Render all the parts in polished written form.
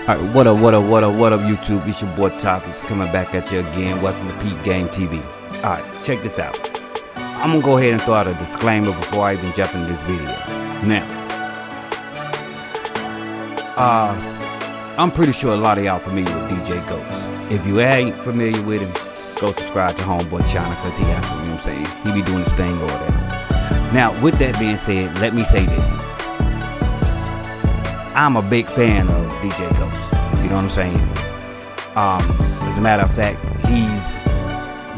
Alright, what up, YouTube? It's your boy Topics coming back at you again. Welcome to Peep Game TV. Alright, check this out. I'm gonna go ahead and throw out a disclaimer before I even jump into this video. Now, I'm pretty sure a lot of y'all familiar with DJ Ghost. If you ain't familiar with him, go subscribe to Homeboy channel because he has some, you know what I'm saying? He be doing his thing over there. Now, with that being said, let me say this. I'm a big fan of DJ Ghost. You know what I'm saying? As a matter of fact, he's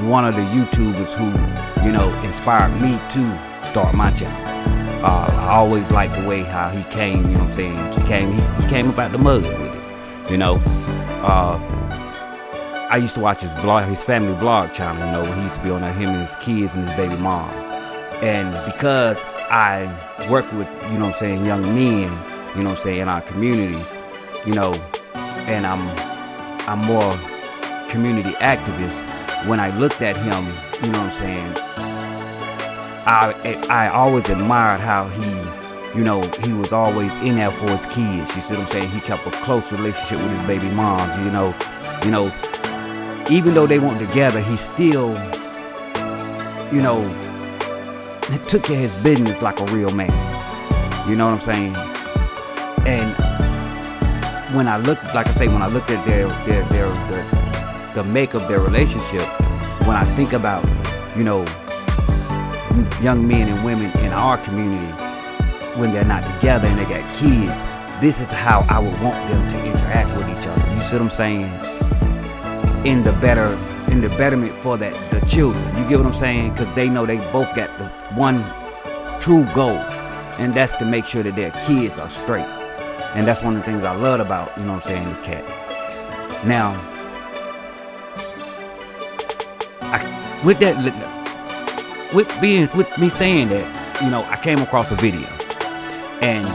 one of the YouTubers who, you know, inspired me to start my channel. I always liked the way how he came, you know what I'm saying? He came up out the mud with it. You know, I used to watch his family vlog channel. You know, he used to be on there, him and his kids and his baby moms. And because I work with, you know what I'm saying, young men, you know what I'm saying, in our communities, you know, and I'm more community activist. When I looked at him, you know what I'm saying, I always admired how he, you know, he was always in there for his kids. You see what I'm saying? He kept a close relationship with his baby moms. You know, even though they weren't together, he still, you know, took care of his business like a real man. You know what I'm saying? And when I looked, like I say, when I looked at the make of their relationship, when I think about, you know, young men and women in our community, when they're not together and they got kids, this is how I would want them to interact with each other. You see what I'm saying? In the betterment for the children. You get what I'm saying? Because they know they both got the one true goal, and that's to make sure that their kids are straight. And that's one of the things I love about, you know what I'm saying, the cat. Now, with me saying that, you know, I came across a video. And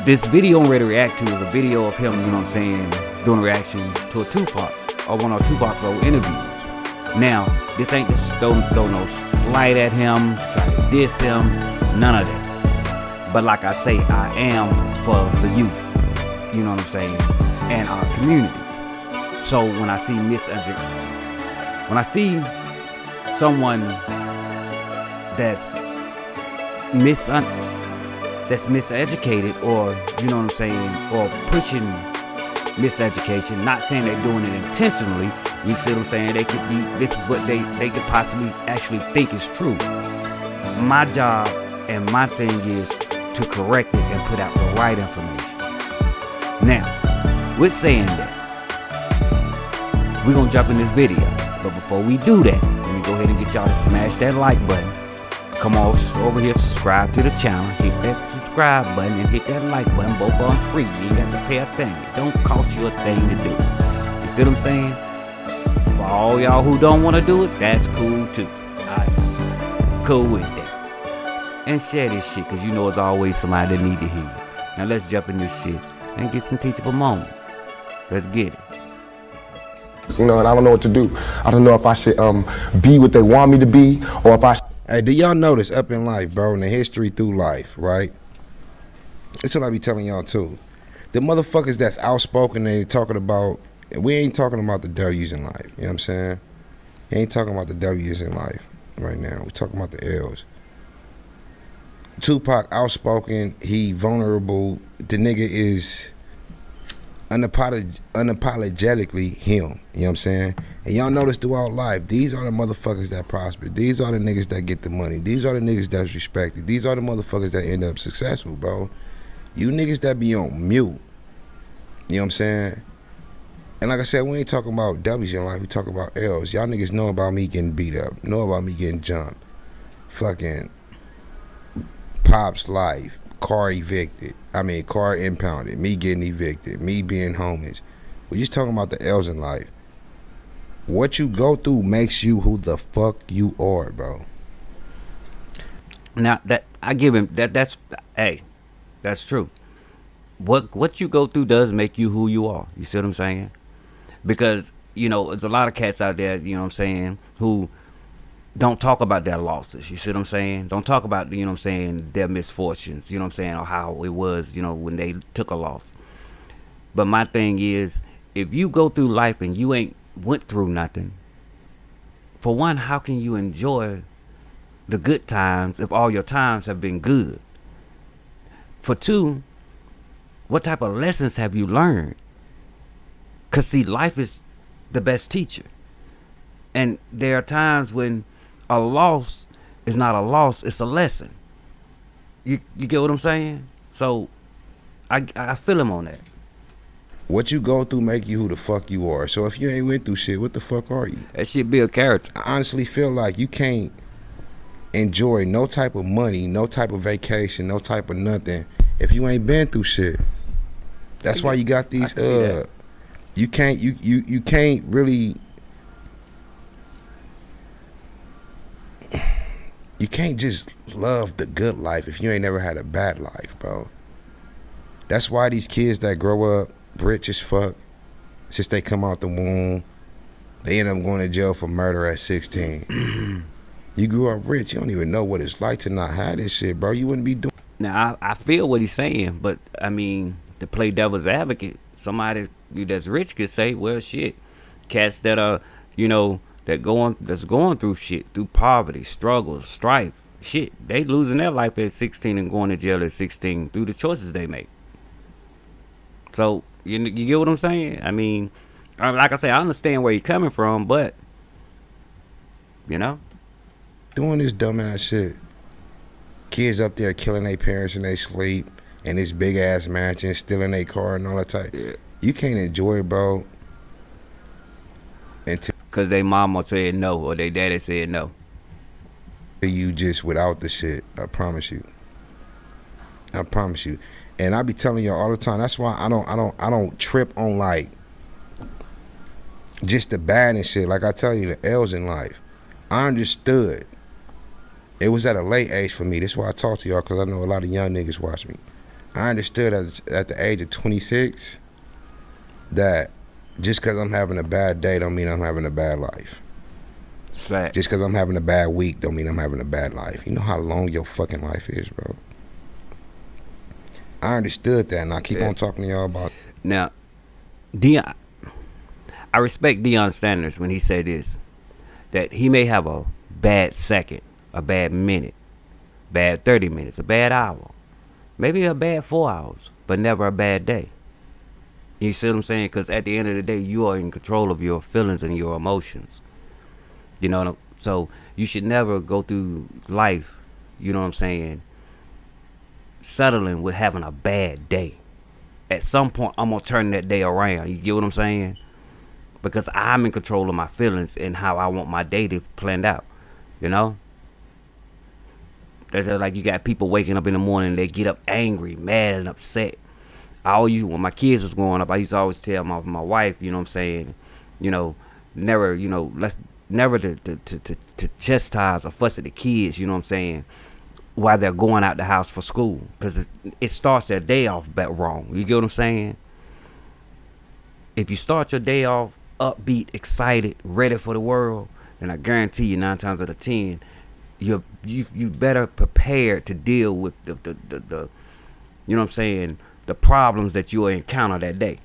this video I'm ready to react to is a video of him, you know what I'm saying, doing a reaction to a Tupac, or one of Tupac interviews. Now, this ain't just throw no slight at him, try to diss him, none of that. But like I say, I am for the youth, you know what I'm saying, and our communities. So when I see someone that's miseducated, or you know what I'm saying, or pushing miseducation, not saying they're doing it intentionally, you see what I'm saying, they could be, this is what they could possibly actually think is true. My job and my thing is to correct it and put out the right information. Now, with saying that, we're gonna jump in this video, but before we do that, let me go ahead and get y'all to smash that like button. Come on over here, subscribe to the channel, hit that subscribe button and hit that like button. Both of them free. You ain't got to pay a thing. It don't cost you a thing to do. You see what I'm saying? For all y'all who don't want to do it, that's cool too. Alright, cool with that. And share this shit, because you know it's always somebody that need to hear you. Now let's jump in this shit and get some teachable moments. Let's get it. You know, and I don't know what to do. I don't know if I should be what they want me to be, or if I Hey, do y'all notice up in life, bro, in the history through life, right? That's what I be telling y'all too. The motherfuckers that's outspoken, they talking about, we ain't talking about the W's in life, you know what I'm saying? We ain't talking about the W's in life right now. We're talking about the L's. Tupac outspoken, he vulnerable, the nigga is unapologetically him, you know what I'm saying? And y'all notice throughout life, these are the motherfuckers that prosper. These are the niggas that get the money. These are the niggas that's respected. These are the motherfuckers that end up successful, bro. You niggas that be on mute, you know what I'm saying? And like I said, we ain't talking about W's in life, we talking about L's. Y'all niggas know about me getting beat up, know about me getting jumped. Fucking Pop's life, car impounded, me getting evicted, me being homeless. We're just talking about the L's in life. What you go through makes you who the fuck you are, bro. Now that I give him that's true. What you go through does make you who you are. You see what I'm saying? Because, you know, there's a lot of cats out there, you know what I'm saying, who don't talk about their losses. You see what I'm saying? Don't talk about, you know what I'm saying, their misfortunes, you know what I'm saying, or how it was, you know, when they took a loss. But my thing is, if you go through life and you ain't went through nothing, for one, how can you enjoy the good times if all your times have been good? For two, what type of lessons have you learned? Because, see, life is the best teacher. And there are times when a loss is not a loss, it's a lesson. You get what I'm saying? So I feel him on that. What you go through make you who the fuck you are. So if you ain't went through shit, what the fuck are you? That shit build character. I honestly feel like you can't enjoy no type of money, no type of vacation, no type of nothing if you ain't been through shit. That's why you got these you can't really, you can't just love the good life if you ain't never had a bad life, bro. That's why these kids that grow up rich as fuck, since they come out the womb, they end up going to jail for murder at 16. You grew up rich, you don't even know what it's like to not have this shit, bro. You wouldn't be doing. Now, I feel what he's saying, but, I mean, to play devil's advocate, somebody that's rich could say, well, shit, cats that are, that's going through shit, through poverty, struggles, strife, shit, they losing their life at 16 and going to jail at 16 through the choices they make. So, you get what I'm saying? I mean, like I say, I understand where you're coming from, but, doing this dumbass shit. Kids up there killing their parents in their sleep, and this big ass mansion, stealing their car and all that type. Yeah. You can't enjoy it, bro. Because they mama said no, or they daddy said no. You just without the shit. I promise you. I promise you. And I be telling y'all all the time. That's why I don't trip on like just the bad and shit. Like I tell you, the L's in life. I understood. It was at a late age for me. That's why I talk to y'all, because I know a lot of young niggas watch me. I understood at the age of 26 that just because I'm having a bad day don't mean I'm having a bad life. Fact. Just because I'm having a bad week don't mean I'm having a bad life. You know how long your fucking life is, bro. I understood that, and I keep on talking to y'all about it. Now, Deion, I respect Deion Sanders when he said this, that he may have a bad second, a bad minute, bad 30 minutes, a bad hour, maybe a bad 4 hours, but never a bad day. You see what I'm saying? Because at the end of the day, you are in control of your feelings and your emotions. So you should never go through life, settling with having a bad day. At some point, I'm going to turn that day around. You get what I'm saying? Because I'm in control of my feelings and how I want my day to plan out. That's like you got people waking up in the morning, they get up angry, mad, and upset. When my kids was growing up, I used to always tell my wife, never to chastise or fuss at the kids, while they're going out the house for school, because it starts their day off wrong. You get what I'm saying? If you start your day off upbeat, excited, ready for the world, then I guarantee you 9 times out of 10, you better prepared to deal with the the problems that you will encounter that day.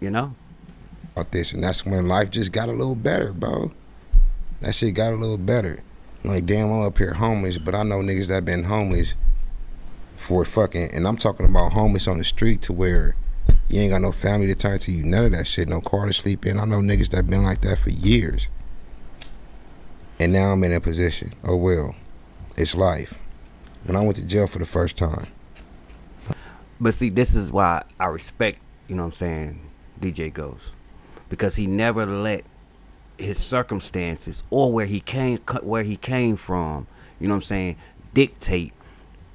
About this, and that's when life just got a little better, bro. That shit got a little better. Like, damn, I'm up here homeless, but I know niggas that been homeless for fucking, and I'm talking about homeless on the street to where you ain't got no family to turn to, you none of that shit, no car to sleep in. I know niggas that been like that for years. And now I'm in a position. Oh well, it's life. When I went to jail for the first time. But see, this is why I respect, DJ Ghost. Because he never let his circumstances or where he came from, dictate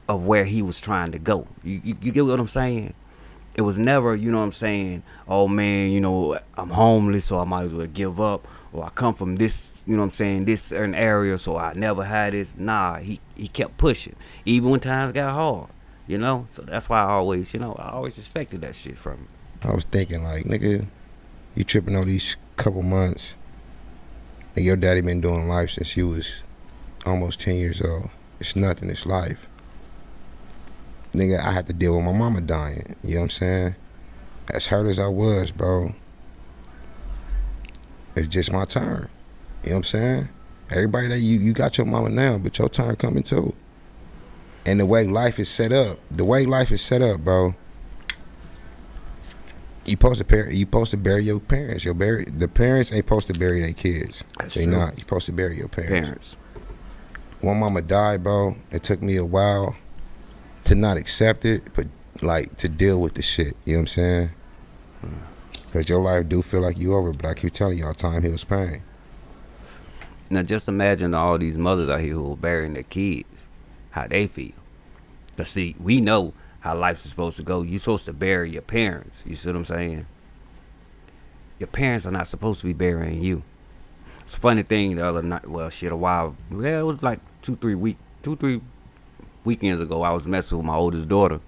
of where he was trying to go. You get what I'm saying? It was never, oh man, I'm homeless, so I might as well give up, or I come from this, this certain area, so I never had this. Nah, he kept pushing, even when times got hard, So that's why I always respected that shit from him. I was thinking like, nigga, you tripping on these couple months, and your daddy been doing life since you was almost 10 years old. It's nothing, it's life. Nigga, I had to deal with my mama dying, you know what I'm saying? As hurt as I was, bro, it's just my turn. You know what I'm saying? Everybody that you got your mama now, but your turn coming too. And the way life is set up, bro, you supposed to bury your parents. The parents ain't supposed to bury their kids. That's They true. not. You supposed to bury your Parents. One mama died, bro. It took me a while to not accept it, but like to deal with the shit. You know what I'm saying? Because your life do feel like you over, but I keep telling y'all, time heals pain. Now just imagine all these mothers out here who are burying their kids, how they feel. But see, we know how life's supposed to go. You're supposed to bury your parents. You see what I'm saying? Your parents are not supposed to be burying you. It's a funny thing the other night, a while, it was like 2-3 weekends ago, I was messing with my oldest daughter.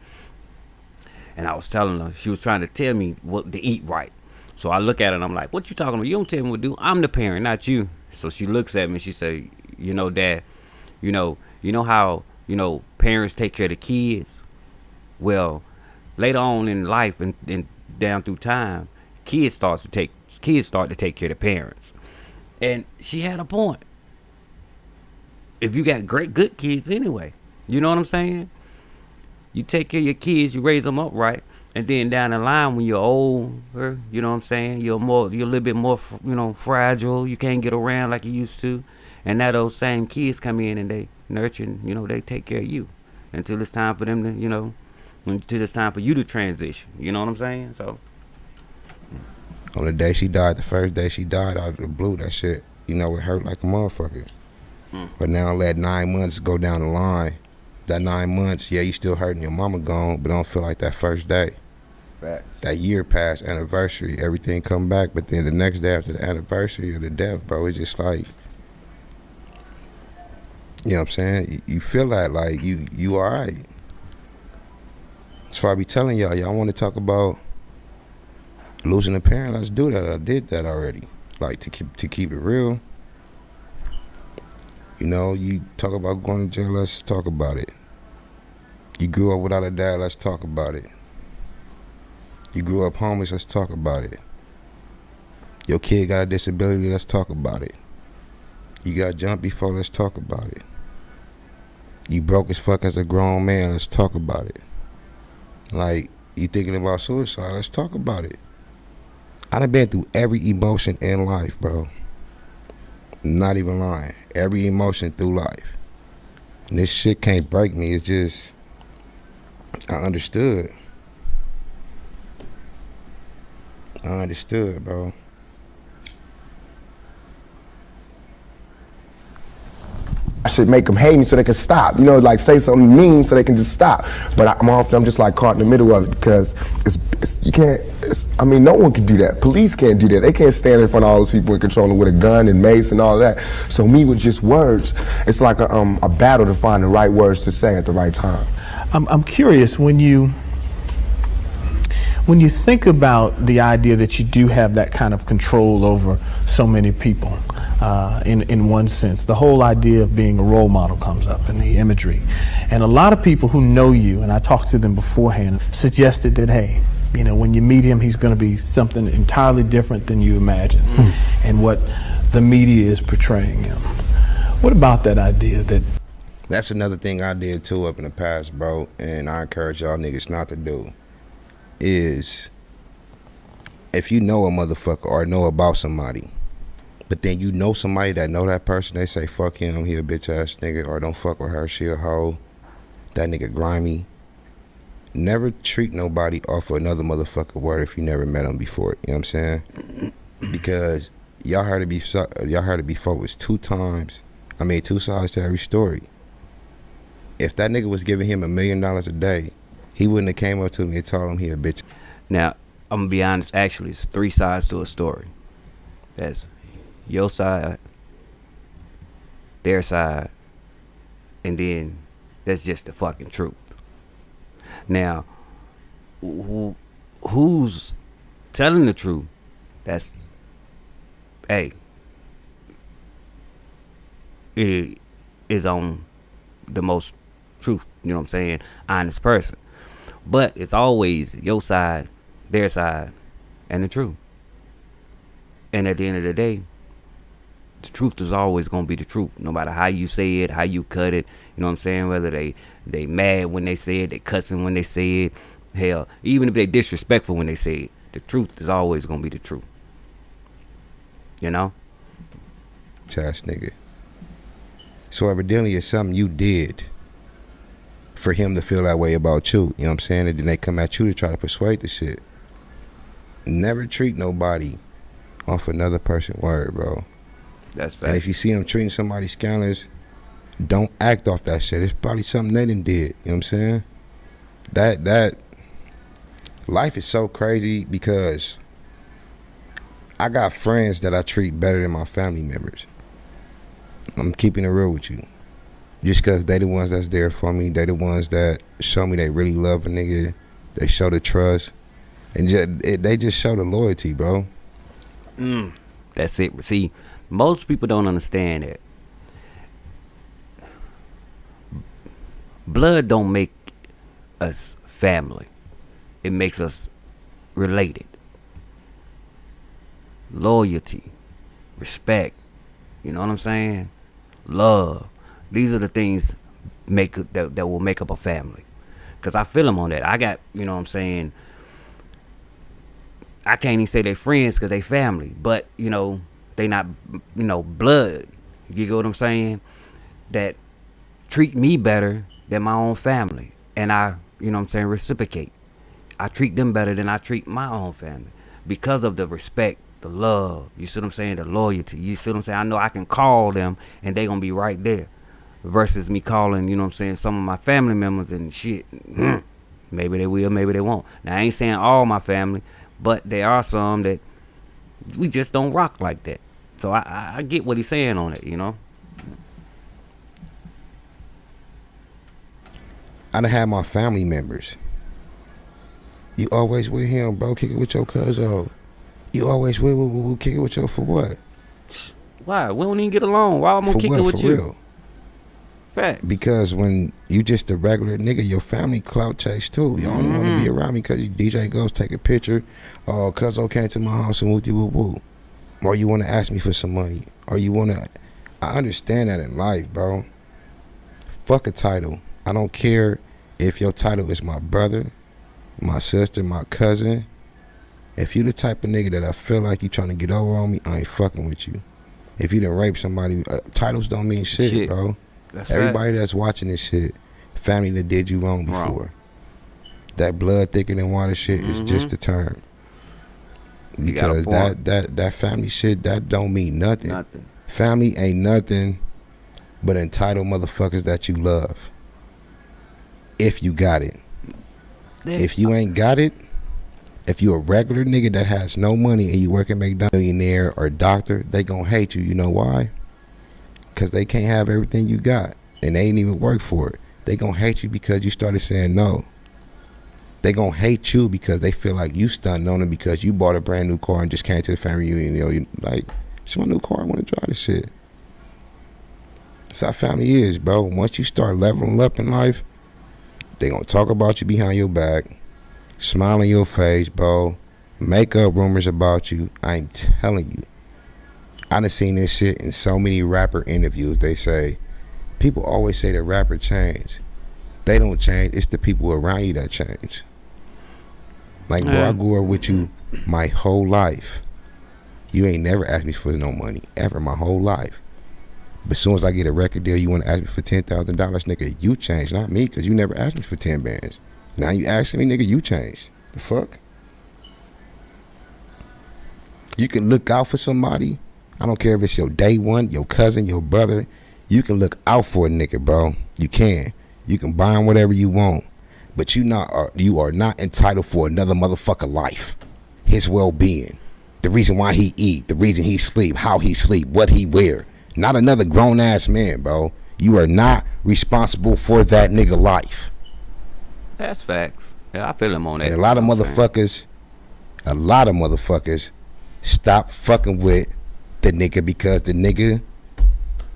And I was telling her, she was trying to tell me what to eat right. So I look at her and I'm like, what you talking about? You don't tell me what to do. I'm the parent, not you. So she looks at me and she say, you know, Dad, you know how, parents take care of the kids? Well, later on in life and down through time, kids start to take care of the parents. And she had a point. If you got good kids anyway, you know what I'm saying? You take care of your kids, you raise them up right, and then down the line when you're older, you know what I'm saying? You're a little bit more, fragile. You can't get around like you used to, and now those same kids come in and they nurture, and, they take care of you until it's time for them to, until it's time for you to transition. You know what I'm saying? So. On the day she died, the first day she died out of the blue, that shit, it hurt like a motherfucker. But now let 9 months go down the line. That 9 months, yeah, you still hurting, your mama gone, but don't feel like that first day. Facts. That year past, anniversary, everything come back, but then the next day after the anniversary of the death, bro, it's just like, you know what I'm saying? You feel that, like, you all right. So I be telling y'all want to talk about losing a parent, let's do that. I did that already. Like, to keep it real. You talk about going to jail, let's talk about it. You grew up without a dad, let's talk about it. You grew up homeless, let's talk about it. Your kid got a disability, let's talk about it. You got jumped before, let's talk about it. You broke as fuck as a grown man, let's talk about it. Like, you thinking about suicide, let's talk about it. I done been through every emotion in life, bro. Not even lying. Every emotion through life. And this shit can't break me. It's just, I understood. Bro. I should make them hate me so they can stop. Like say something mean so they can just stop. But I'm just like caught in the middle of it because no one can do that. Police can't do that. They can't stand in front of all those people and control them with a gun and mace and all that. So me with just words, it's like a battle to find the right words to say at the right time. I'm curious when you think about the idea that you do have that kind of control over so many people. In one sense, the whole idea of being a role model comes up in the imagery. And a lot of people who know you, and I talked to them beforehand, suggested that, hey, when you meet him, he's going to be something entirely different than you imagined and what the media is portraying him. What about that idea that... That's another thing I did too up in the past, bro, and I encourage y'all niggas not to do, is if you know a motherfucker or know about somebody, but then you know somebody that know that person, they say, fuck him, he a bitch ass nigga, or don't fuck with her, she a hoe, that nigga grimy. Never treat nobody off of another motherfucker word if you never met him before, you know what I'm saying? Because y'all heard it before, it's two sides to every story. If that nigga was giving him $1 million a day, he wouldn't have came up to me and told him he a bitch. Now, I'm going to be honest, actually, it's 3 sides to a story. That's your side, their side, and then that's just the fucking truth. Now, who's telling the truth? That's, hey, it is on the most truth, you know what I'm saying, honest person. But it's always your side their side and the truth. And at the end of the day, the truth is always gonna be the truth, no matter how you say it, how you cut it. You know what I'm saying? Whether they mad when they say it, they cussing when they say it, hell, even if they disrespectful when they say it, the truth is always gonna be the truth. You know? Ass nigga. So evidently it's something you did for him to feel that way about you. You know what I'm saying? And then they come at you to try to persuade the shit. Never treat nobody off another person's word, bro. That's fact. And if you see them treating somebody scandalous, don't act off that shit. It's probably something they done did. You know what I'm saying? That life is so crazy because I got friends that I treat better than my family members. I'm keeping it real with you. Just because they the ones that's there for me. They the ones that show me they really love a nigga. They show the trust. And they just show the loyalty, bro. That's it. See, most people don't understand that. Blood don't make us family. It makes us related. Loyalty, respect, you know what I'm saying? Love. These are the things that will make up a family. Cause I feel them on that. I got, you know what I'm saying, I can't even say they friends because they family, but you know, they not, you know, blood. You get what I'm saying? That treat me better than my own family. And I, you know what I'm saying, reciprocate. I treat them better than I treat my own family because of the respect, the love, you see what I'm saying, the loyalty. You see what I'm saying? I know I can call them and they gonna be right there versus me calling, you know what I'm saying, some of my family members and shit. Maybe they will, maybe they won't. Now I ain't saying all my family, but there are some that we just don't rock like that. So I get what he's saying on it, you know. I done had my family members. You always with him, bro. Kick it with your cousin. You always with kick it with your for what? Why? We don't even get along. Why I'm gonna kick it with for you? Real? Fact. Because when you just a regular nigga, your family clout chase too. You only want to be around me because you DJ goes take a picture. Oh, cuzzo came to my house and whoop whoop whoop. Or you want to ask me for some money. Or you want to. I understand that in life, bro. Fuck a title. I don't care if your title is my brother, my sister, my cousin. If you the type of nigga that I feel like you trying to get over on me, I ain't fucking with you. If you done rape somebody, titles don't mean shit, bro. That's everybody facts. that's watching this shit, family that did you wrong before. That blood thicker than water shit is just a term. Because that family shit, that don't mean nothing. Family ain't nothing but entitled motherfuckers that you love. If you got it. If you ain't got it, if you a regular nigga that has no money and you work at McDonald's, millionaire or doctor, they gonna hate you. You know why? Because they can't have everything you got and they ain't even work for it. They gonna hate you because you started saying no. They gonna hate you because they feel like you stunned on them because you bought a brand new car and just came to the family reunion. You know, you like, it's my new car, I want to drive this shit. That's how family is, bro. Once you start leveling up in life, they gonna talk about you behind your back, smile in your face, bro, make up rumors about you. I'm telling you. I done seen this shit in so many rapper interviews. They say, people always say the rapper changed. They don't change. It's the people around you that change. Like, bro, I grew up with you my whole life. You ain't never asked me for no money, ever, my whole life. But as soon as I get a record deal, you want to ask me for $10,000, nigga, you changed, not me, because you never asked me for 10 bands. Now you asking me, nigga, you changed. The fuck? You can look out for somebody. I don't care if it's your day one, your cousin, your brother. You can look out for a nigga, bro. You can. You can buy him whatever you want. But you are not entitled for another motherfucker life. His well-being. The reason why he eat. The reason he sleep. How he sleep. What he wear. Not another grown-ass man, bro. You are not responsible for that nigga life. That's facts. Yeah, I feel him on that. And a lot of motherfuckers stop fucking with the nigga because the nigga,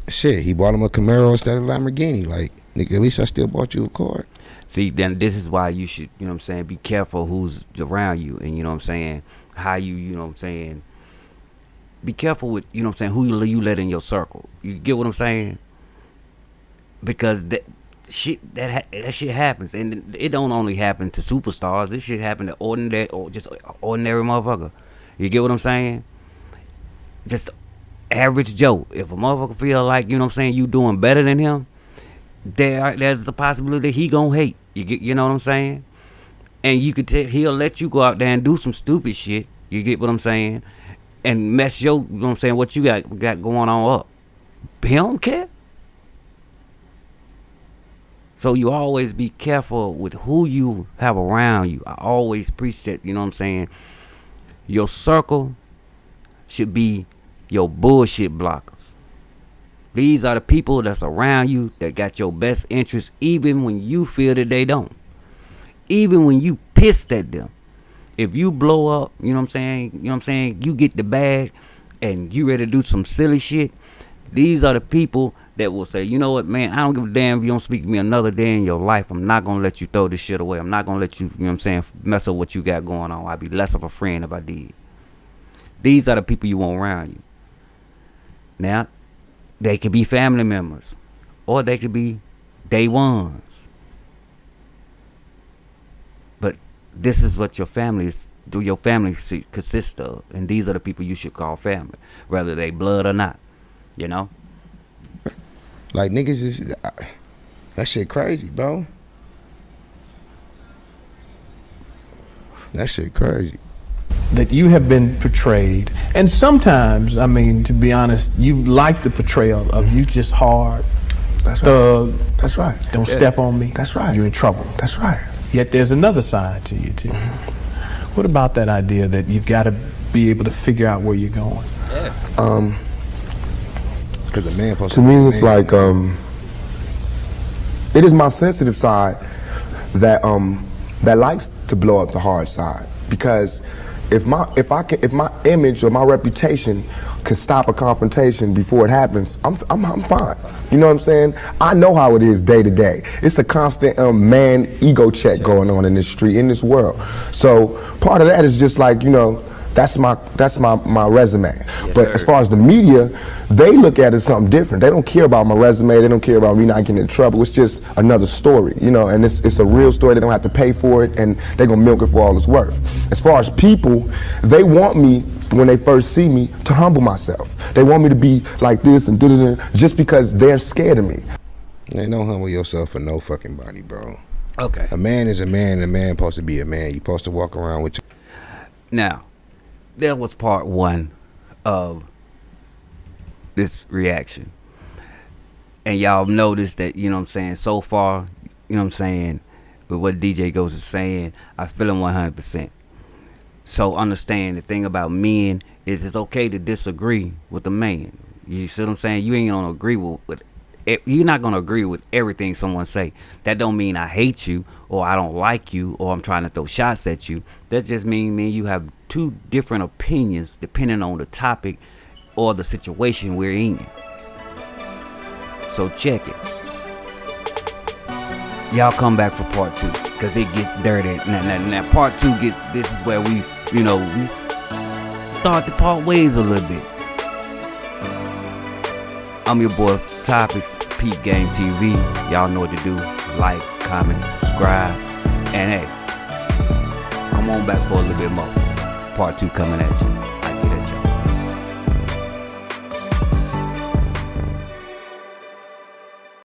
shit, he bought him a Camaro instead of a Lamborghini. Like, nigga, at least I still bought you a car. See, then this is why you should, you know what I'm saying, be careful who's around you, and you know what I'm saying, how you know what I'm saying, be careful with, you know what I'm saying, who you let in your circle. You get what I'm saying? Because that shit happens, and it don't only happen to superstars. This shit happen to ordinary or just ordinary motherfucker. You get what I'm saying? Just average Joe. If a motherfucker feel like, you know what I'm saying, you doing better than him, there's a possibility that he gonna hate. You know what I'm saying? And you could tell he'll let you go out there and do some stupid shit. You get what I'm saying? And mess your, you know what I'm saying, what you got going on up. He don't care. So you always be careful with who you have around you. I always preach that, you know what I'm saying, your circle should be your bullshit blockers. These are the people that's around you that got your best interest, even when you feel that they don't. Even when you pissed at them. If you blow up, you know what I'm saying, you get the bag and you ready to do some silly shit, these are the people that will say, you know what, man, I don't give a damn if you don't speak to me another day in your life. I'm not going to let you throw this shit away. I'm not going to let you, you know what I'm saying, mess up what you got going on. I'd be less of a friend if I did. These are the people you want around you. Now, they could be family members, or they could be day ones. But this is what your family consists of, and these are the people you should call family, whether they blood or not. You know. Like niggas is that shit crazy, bro. That shit crazy. That you have been portrayed, and sometimes, I mean, to be honest, you like the portrayal of you just hard, That's thug. right. That's right. Don't step on me. That's right. You're in trouble. That's right. Yet there's another side to you too. What about that idea that you've got to be able to figure out where you're going? Because a man supposed To me, it's like it is my sensitive side that that likes to blow up the hard side, because if my image or my reputation can stop a confrontation before it happens, I'm fine. You know what I'm saying? I know how it is day to day. It's a constant man ego check going on in this street, in this world. So part of that is just like, you know, that's my resume. But as far as the media, they look at it something different. They don't care about my resume. They don't care about me not getting in trouble. It's just another story, you know, and it's a real story. They don't have to pay for it, and they're gonna milk it for all it's worth. As far as people, they want me, when they first see me, to humble myself. They want me to be like this and da-da-da, just because they're scared of me. Ain't no humble yourself for no fucking body, bro. Okay. A man is a man, and a man supposed to be a man. You supposed to walk around with Now, that was part one of this reaction. And y'all noticed that, you know what I'm saying, so far, you know what I'm saying, with what DJ Ghost is saying, I feel him 100%. So understand, the thing about men is it's okay to disagree with a man. You see what I'm saying? You ain't gonna agree with you're not gonna agree with everything someone say. That don't mean I hate you, or I don't like you, or I'm trying to throw shots at you. That just means, man, you have two different opinions depending on the topic or the situation we're in. So check it. Y'all come back for part two, because it gets dirty. Now part two this is where we, you know, we start to part ways a little bit. I'm your boy Topics, Peep Game TV. Y'all know what to do. Like, comment, subscribe. And hey, come on back for a little bit more. Part two coming at you.